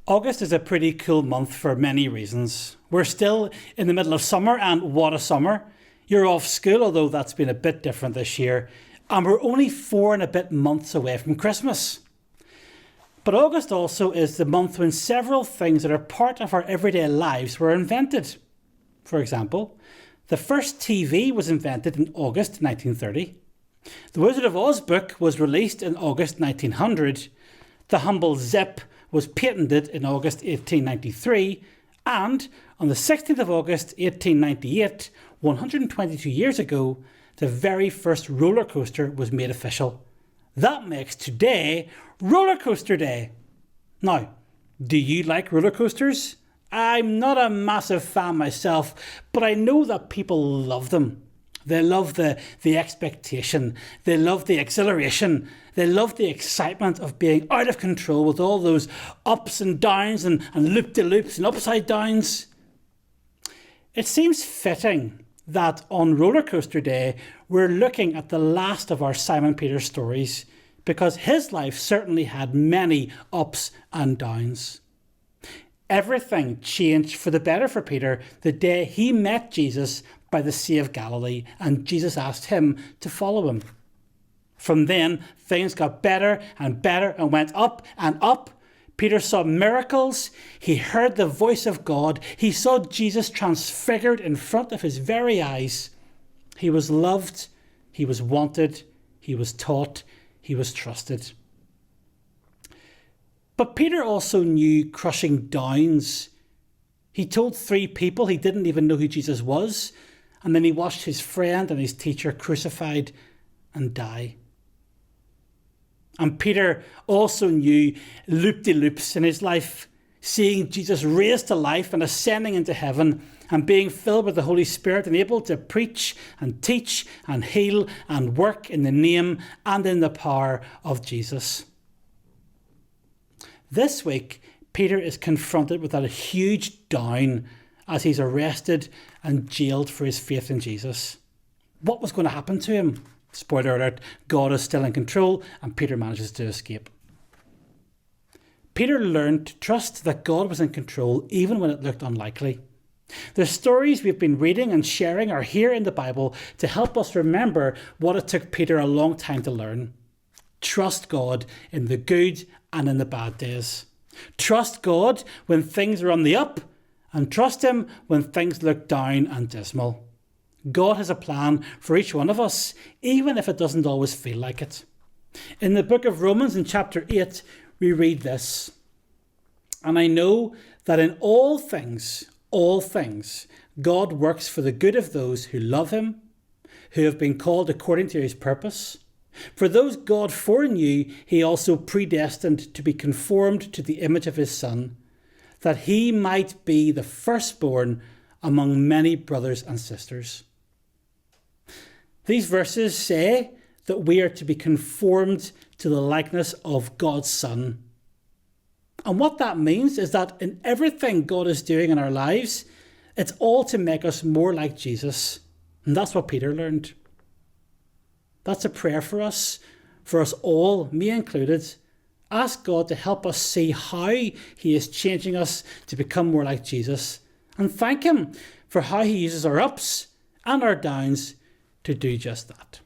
August is a pretty cool month for many reasons. We're still in the middle of summer, and what a summer. You're off school, although that's been a bit different this year, and we're only 4 and a bit months away from Christmas. But August also is the month when several things that are part of our everyday lives were invented. For example, the first TV was invented in August 1930. The Wizard of Oz book was released in August 1900. The Humble Zip was patented in August 1893, and on the 16th of August 1898, 122 years ago, the very first roller coaster was made official. That makes today Roller Coaster Day. Now, do you like roller coasters? I'm not a massive fan myself, but I know that people love them. They love the expectation. They love the exhilaration. They love the excitement of being out of control with all those ups and downs and loop-de-loops and upside downs. It seems fitting that on Roller Coaster Day, we're looking at the last of our Simon Peter stories, because his life certainly had many ups and downs. Everything changed for the better for Peter the day he met Jesus by the Sea of Galilee, and Jesus asked him to follow him. From then, things got better and better and went up and up. Peter saw miracles. He heard the voice of God. He saw Jesus transfigured in front of his very eyes. He was loved. He was wanted. He was taught. He was trusted. But Peter also knew crushing downs. He told 3 people he didn't even know who Jesus was, and then he watched his friend and his teacher crucified and die. And Peter also knew loop-de-loops in his life, seeing Jesus raised to life and ascending into heaven and being filled with the Holy Spirit and able to preach and teach and heal and work in the name and in the power of Jesus. This week, Peter is confronted with a huge down as he's arrested and jailed for his faith in Jesus. What was going to happen to him? Spoiler alert, God is still in control and Peter manages to escape. Peter learned to trust that God was in control even when it looked unlikely. The stories we've been reading and sharing are here in the Bible to help us remember what it took Peter a long time to learn. Trust God in the good and in the bad days. Trust God when things are on the up, and trust him when things look down and dismal. God has a plan for each one of us, even if it doesn't always feel like it. In the book of Romans in chapter 8, we read this. And I know that in all things, God works for the good of those who love him, who have been called according to his purpose. For those God foreknew, he also predestined to be conformed to the image of his Son, that he might be the firstborn among many brothers and sisters. These verses say that we are to be conformed to the likeness of God's Son. And what that means is that in everything God is doing in our lives, it's all to make us more like Jesus. And that's what Peter learned. That's a prayer for us all, me included. Ask God to help us see how he is changing us to become more like Jesus, and thank him for how he uses our ups and our downs to do just that.